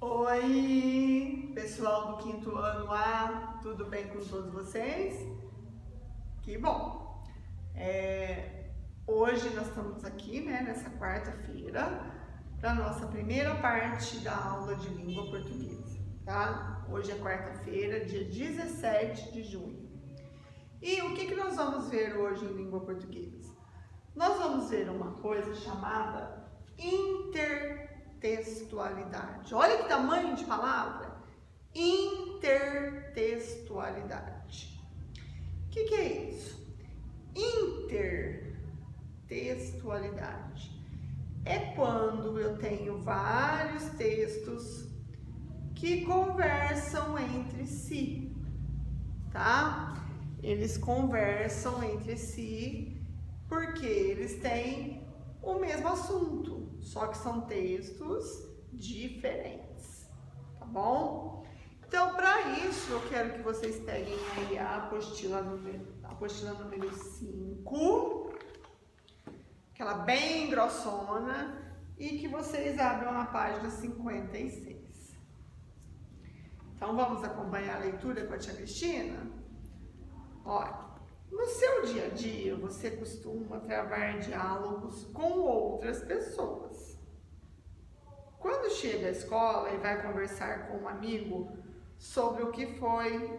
Oi, pessoal do quinto ano A, tudo bem com todos vocês? Que bom! Hoje nós estamos aqui, nessa quarta-feira, para a nossa primeira parte da aula de língua portuguesa, tá? Hoje é quarta-feira, dia 17 de junho. E o que nós vamos ver hoje em língua portuguesa? Nós vamos ver uma coisa chamada intertextualidade. Olha que tamanho de palavra! Intertextualidade. O que é isso? Intertextualidade é quando eu tenho vários textos que conversam entre si, tá? Eles conversam entre si porque eles têm o mesmo assunto, só que são textos diferentes, tá bom? Então, para isso, eu quero que vocês peguem aí a apostila número 5, aquela bem grossona, e que vocês abram na página 56. Então, vamos acompanhar a leitura com a tia Cristina? Olha, no seu dia a dia, você costuma travar diálogos com outras pessoas. Quando chega à escola e vai conversar com um amigo sobre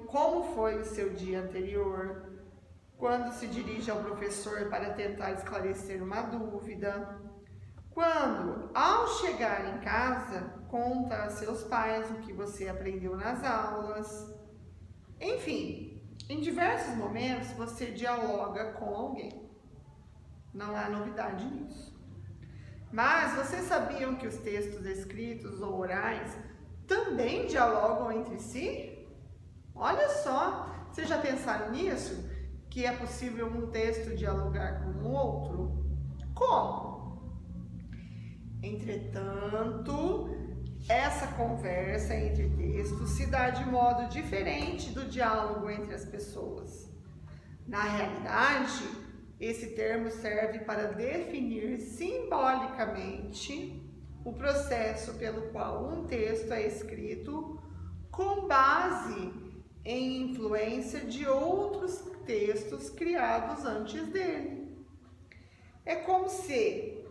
como foi o seu dia anterior, quando se dirige ao professor para tentar esclarecer uma dúvida, quando, ao chegar em casa, conta a seus pais o que você aprendeu nas aulas, enfim. Em diversos momentos você dialoga com alguém. Não há novidade nisso. Mas vocês sabiam que os textos escritos ou orais também dialogam entre si? Olha só, vocês já pensaram nisso? Que é possível um texto dialogar com o outro? Como? Entretanto, essa conversa entre textos se dá de modo diferente do diálogo entre as pessoas. Na realidade, esse termo serve para definir simbolicamente o processo pelo qual um texto é escrito com base em influência de outros textos criados antes dele. É como se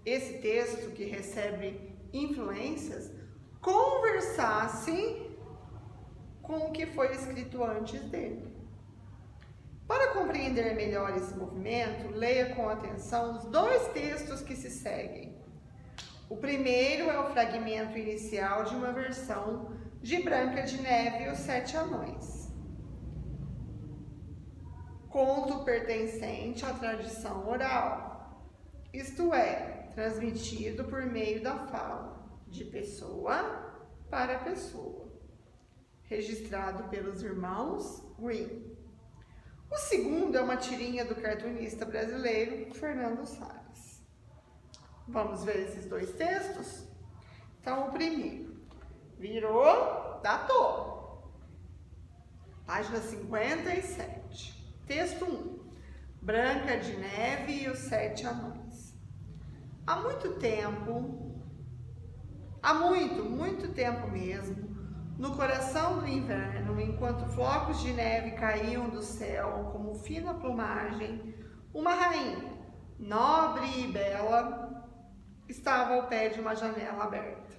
esse texto que recebe influências conversasse com o que foi escrito antes dele. Para compreender melhor esse movimento, leia com atenção os dois textos que se seguem. O primeiro é o fragmento inicial de uma versão de Branca de Neve e os Sete Anões, conto pertencente à tradição oral, isto é, transmitido por meio da fala, de pessoa para pessoa, registrado pelos irmãos Grimm. O segundo é uma tirinha do cartunista brasileiro Fernando Salles. Vamos ver esses dois textos? Então, o primeiro, virou, datou. Página 57. Texto 1. Branca de Neve e os Sete Anões. Há muito tempo, muito tempo mesmo, no coração do inverno, enquanto flocos de neve caíam do céu como fina plumagem, uma rainha, nobre e bela, estava ao pé de uma janela aberta,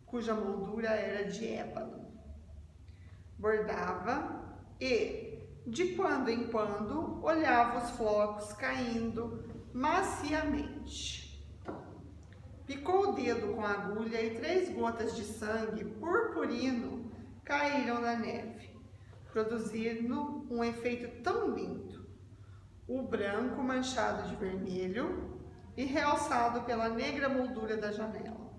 cuja moldura era de ébano. Bordava e, de quando em quando, olhava os flocos caindo maciamente. Picou o dedo com a agulha e 3 gotas de sangue purpurino caíram na neve, produzindo um efeito tão lindo. O branco manchado de vermelho e realçado pela negra moldura da janela,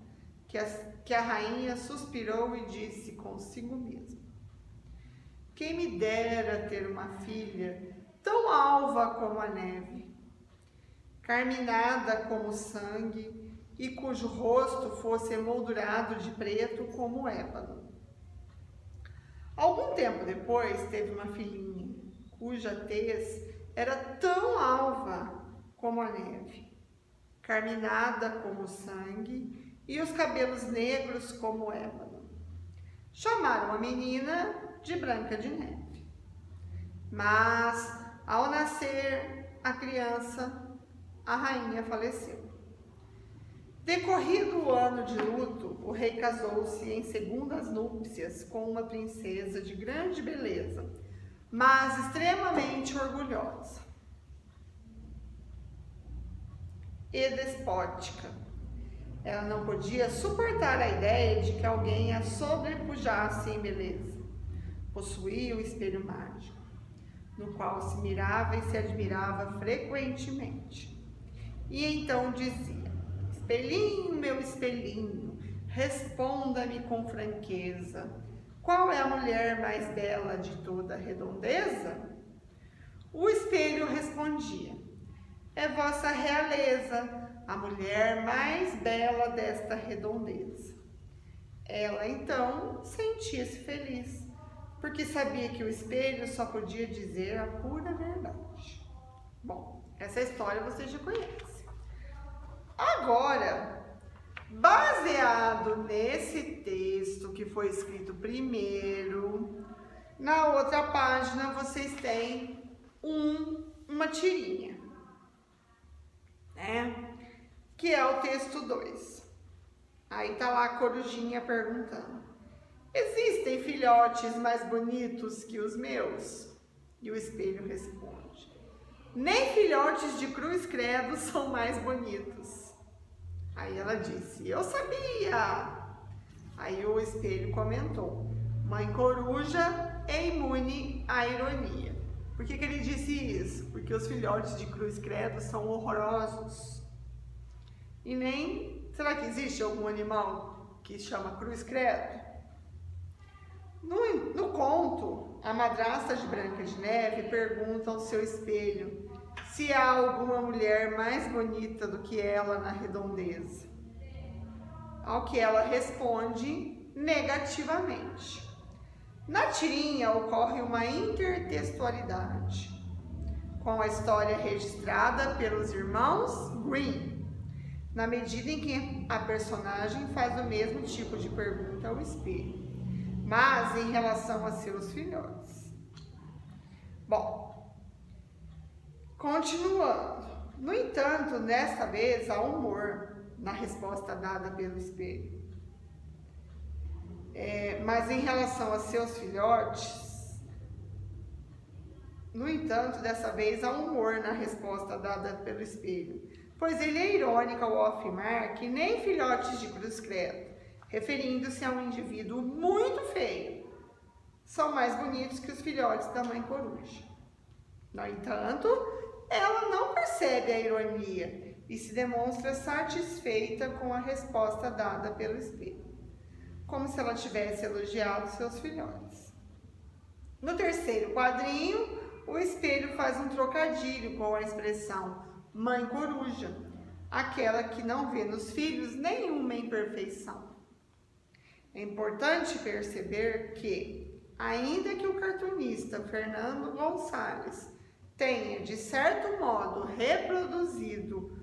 que a rainha suspirou e disse consigo mesma: quem me dera ter uma filha tão alva como a neve, carminada como o sangue, e cujo rosto fosse emoldurado de preto como o ébano. Algum tempo depois, teve uma filhinha, cuja tez era tão alva como a neve, carminada como o sangue, e os cabelos negros como ébano. Chamaram a menina de Branca de Neve. Mas, ao nascer a criança, a rainha faleceu. Decorrido o ano de luto, o rei casou-se em segundas núpcias com uma princesa de grande beleza, mas extremamente orgulhosa e despótica. Ela não podia suportar a ideia de que alguém a sobrepujasse em beleza. Possuía o espelho mágico, no qual se mirava e se admirava frequentemente. E então dizia: espelhinho, meu espelhinho, responda-me com franqueza, qual é a mulher mais bela de toda a redondeza? O espelho respondia: é vossa realeza, a mulher mais bela desta redondeza. Ela então sentia-se feliz, porque sabia que o espelho só podia dizer a pura verdade. Bom, essa história vocês já conhecem. Agora, baseado nesse texto que foi escrito primeiro, na outra página vocês têm uma tirinha, né? Que é o texto 2. Aí tá lá a corujinha perguntando: existem filhotes mais bonitos que os meus? E o espelho responde: nem filhotes de cruz credo são mais bonitos. Aí ela disse: eu sabia. Aí o espelho comentou: mãe coruja é imune à ironia. Por que ele disse isso? Porque os filhotes de cruz credo são horrorosos. E nem... será que existe algum animal que chama cruz credo? No conto, a madrasta de Branca de Neve pergunta ao seu espelho se há alguma mulher mais bonita do que ela na redondeza. Ao que ela responde negativamente. Na tirinha ocorre uma intertextualidade com a história registrada pelos irmãos Grimm, na medida em que a personagem faz o mesmo tipo de pergunta ao espelho, mas em relação a seus filhotes. Bom, continuando. No entanto, desta vez há humor na resposta dada pelo espelho. Mas em relação a seus filhotes, no entanto, dessa vez há humor na resposta dada pelo espelho, pois ele é irônico ao afirmar que nem filhotes de cruz credo, referindo-se a um indivíduo muito feio, são mais bonitos que os filhotes da mãe coruja. No entanto, ela não percebe a ironia e se demonstra satisfeita com a resposta dada pelo espelho, como se ela tivesse elogiado seus filhotes. No terceiro quadrinho, o espelho faz um trocadilho com a expressão mãe coruja, aquela que não vê nos filhos nenhuma imperfeição. É importante perceber que, ainda que o cartunista Fernando Gonçalves tenha, de certo modo, reproduzido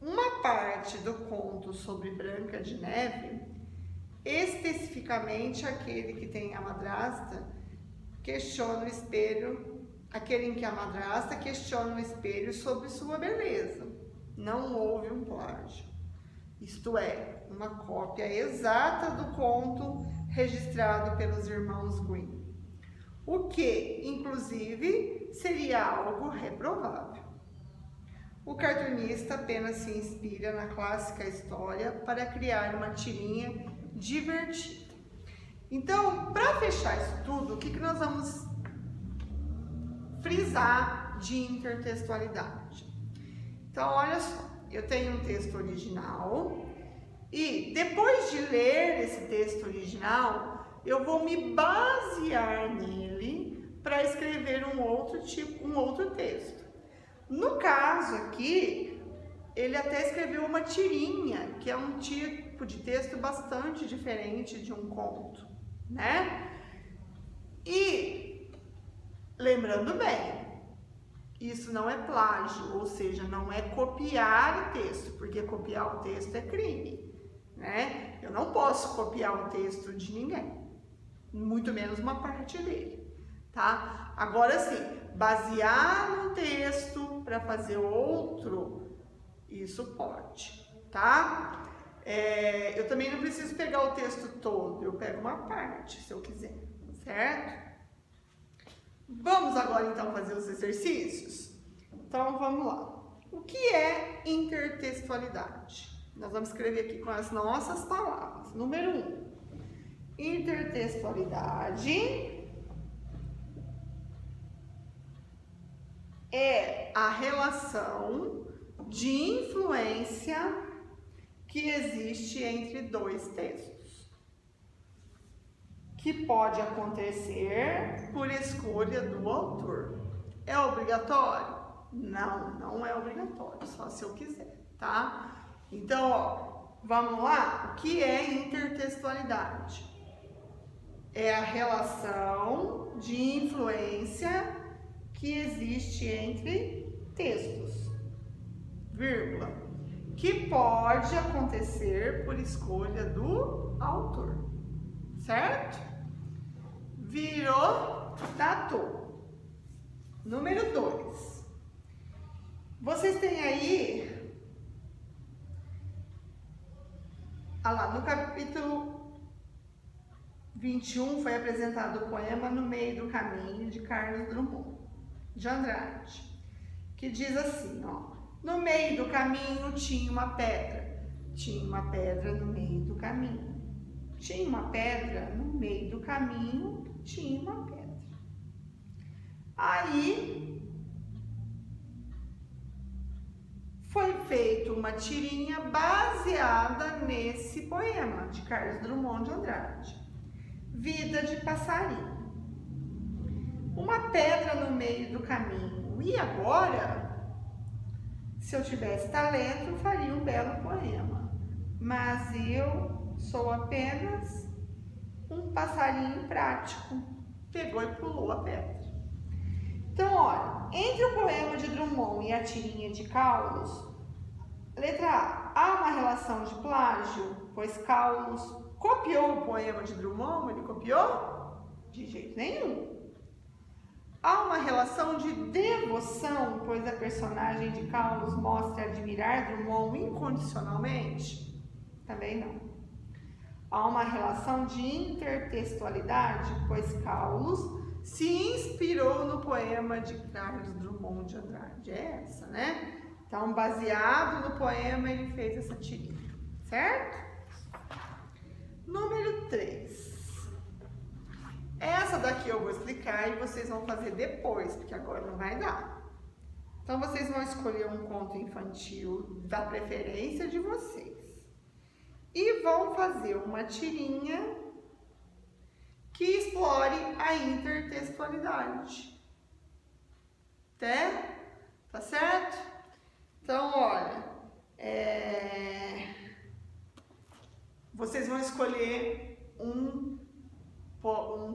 uma parte do conto sobre Branca de Neve, especificamente aquele que tem a madrasta, questiona o espelho, aquele em que a madrasta questiona o espelho sobre sua beleza. Não houve um plágio. Isto é, uma cópia exata do conto registrado pelos irmãos Grimm. O que, inclusive, seria algo reprovável. O cartunista apenas se inspira na clássica história para criar uma tirinha divertida. Então, para fechar isso tudo, o que nós vamos frisar de intertextualidade? Então, olha só, eu tenho um texto original e depois de ler esse texto original, eu vou me basear nele para escrever um outro texto. No caso aqui, ele até escreveu uma tirinha, que é um tipo de texto bastante diferente de um conto, né? E, lembrando bem, isso não é plágio, ou seja, não é copiar o texto, porque copiar o texto é crime. né? Eu não posso copiar o texto de ninguém, muito menos uma parte dele, tá? Agora sim, basear no texto para fazer outro, isso pode, tá? Eu também não preciso pegar o texto todo, eu pego uma parte, se eu quiser, certo? Vamos agora então fazer os exercícios? Então vamos lá. O que é intertextualidade? Nós vamos escrever aqui com as nossas palavras. Número 1. Intertextualidade é a relação de influência que existe entre dois textos, que pode acontecer por escolha do autor. É obrigatório? Não, não é obrigatório, só se eu quiser, tá? Então, ó, vamos lá? O que é intertextualidade? É a relação de influência que existe entre textos, vírgula, que pode acontecer por escolha do autor, certo? Virou, datou. Número 2. Vocês têm aí, lá no capítulo 21 foi apresentado o poema No Meio do Caminho, de Carlos Drummond de Andrade, que diz assim, ó: no meio do caminho tinha uma pedra no meio do caminho, tinha uma pedra no meio do caminho, tinha uma pedra. Aí foi feita uma tirinha baseada nesse poema de Carlos Drummond de Andrade, Vida de Passarinho. Uma pedra no meio do caminho. E agora, se eu tivesse talento, eu faria um belo poema. Mas eu sou apenas um passarinho prático. Pegou e pulou a pedra. Então, olha, entre o poema de Drummond e a tirinha de Carlos, letra A, há uma relação de plágio, pois Carlos copiou o poema de Drummond, ele copiou? De jeito nenhum. Há uma relação de devoção, pois a personagem de Carlos mostra admirar Drummond incondicionalmente? Também não. Há uma relação de intertextualidade, pois Carlos se inspirou no poema de Carlos Drummond de Andrade. É essa, né? Então, baseado no poema, ele fez essa tirinha, certo? Número 3. Essa daqui eu vou explicar e vocês vão fazer depois, porque agora não vai dar. Então, vocês vão escolher um conto infantil da preferência de vocês. E vão fazer uma tirinha que explore a intertextualidade. Tá certo? Então, olha, vocês vão escolher um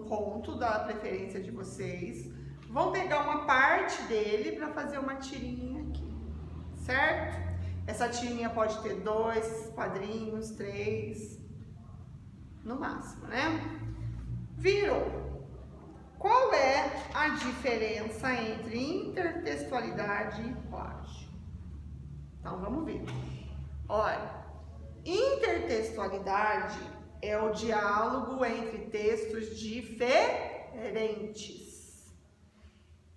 conto da preferência de vocês, vão pegar uma parte dele para fazer uma tirinha aqui, certo? Essa tirinha pode ter 2 quadrinhos, 3, no máximo, né? Virou. Qual é a diferença entre intertextualidade e plágio? Então, vamos ver. Olha, intertextualidade é o diálogo entre textos diferentes.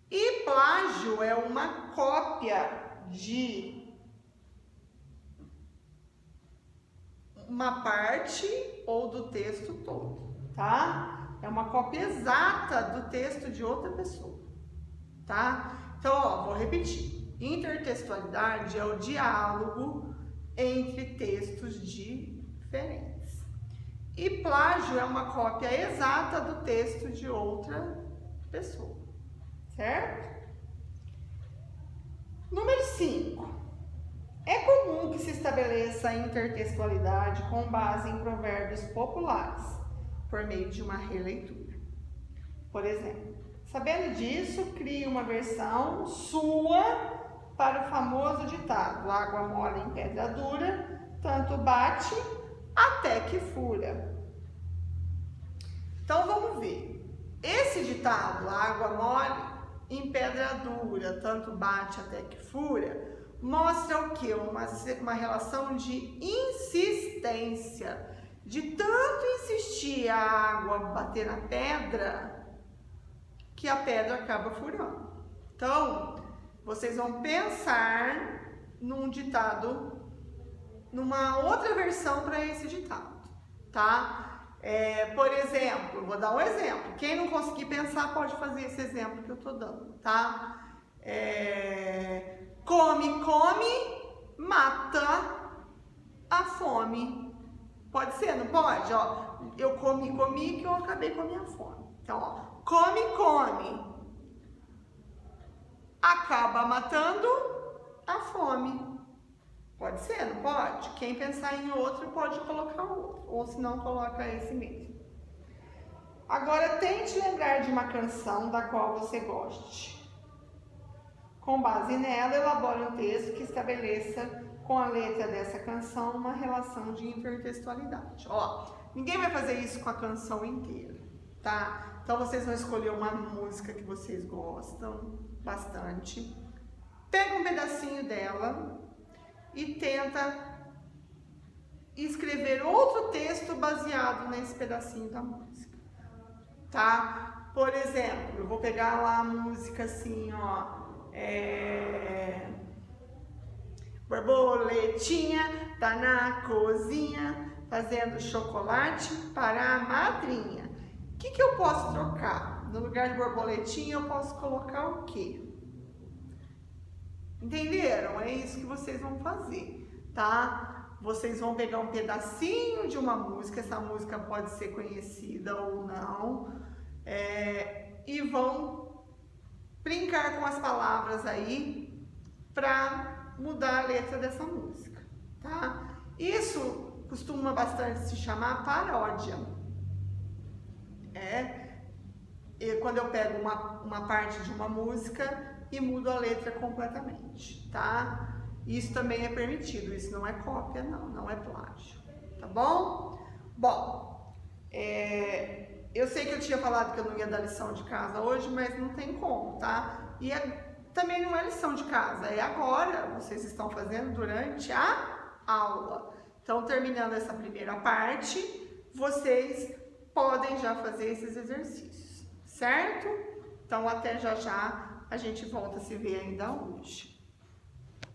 E plágio é uma cópia de uma parte ou do texto todo, tá? É uma cópia exata do texto de outra pessoa, tá? Então, ó, vou repetir. Intertextualidade é o diálogo entre textos diferentes. E plágio é uma cópia exata do texto de outra pessoa, certo? Número 5. É comum que se estabeleça a intertextualidade com base em provérbios populares, por meio de uma releitura. Por exemplo, sabendo disso, crie uma versão sua para o famoso ditado: água mole em pedra dura, tanto bate até que fura. Então vamos ver. Esse ditado, água mole em pedra dura, tanto bate até que fura, mostra o quê? Uma relação de insistência. De tanto insistir a água bater na pedra, que a pedra acaba furando. Então, vocês vão pensar num ditado, numa outra versão para esse ditado, tá? Por exemplo, vou dar um exemplo. Quem não conseguir pensar pode fazer esse exemplo que eu tô dando, tá? Come, come, mata a fome. Pode ser, não pode? Ó, eu comi que eu acabei com a minha fome. Então, ó, come, come. Acaba matando a fome. Pode ser, não pode? Quem pensar em outro pode colocar outro. Ou se não, coloca esse mesmo. Agora, tente lembrar de uma canção da qual você goste. Com base nela, elabore um texto que estabeleça com a letra dessa canção uma relação de intertextualidade. Ó, ninguém vai fazer isso com a canção inteira, tá? Então vocês vão escolher uma música que vocês gostam bastante, pega um pedacinho dela e tenta escrever outro texto baseado nesse pedacinho da música, tá? Por exemplo, eu vou pegar lá a música assim, ó, borboletinha tá na cozinha fazendo chocolate para a madrinha. O que eu posso trocar? No lugar de borboletinha eu posso colocar o quê? Entenderam? É isso que vocês vão fazer, tá? Vocês vão pegar um pedacinho de uma música, essa música pode ser conhecida ou não, e vão brincar com as palavras aí para mudar a letra dessa música, tá? Isso costuma bastante se chamar paródia. Quando eu pego uma parte de uma música e mudo a letra completamente, tá? Isso também é permitido, isso não é cópia, não é plágio, tá bom? Bom, eu sei que eu tinha falado que eu não ia dar lição de casa hoje, mas não tem como, tá? E também não é lição de casa, é agora, vocês estão fazendo durante a aula. Então, terminando essa primeira parte, vocês podem já fazer esses exercícios, certo? Então, até já a gente volta a se ver ainda hoje.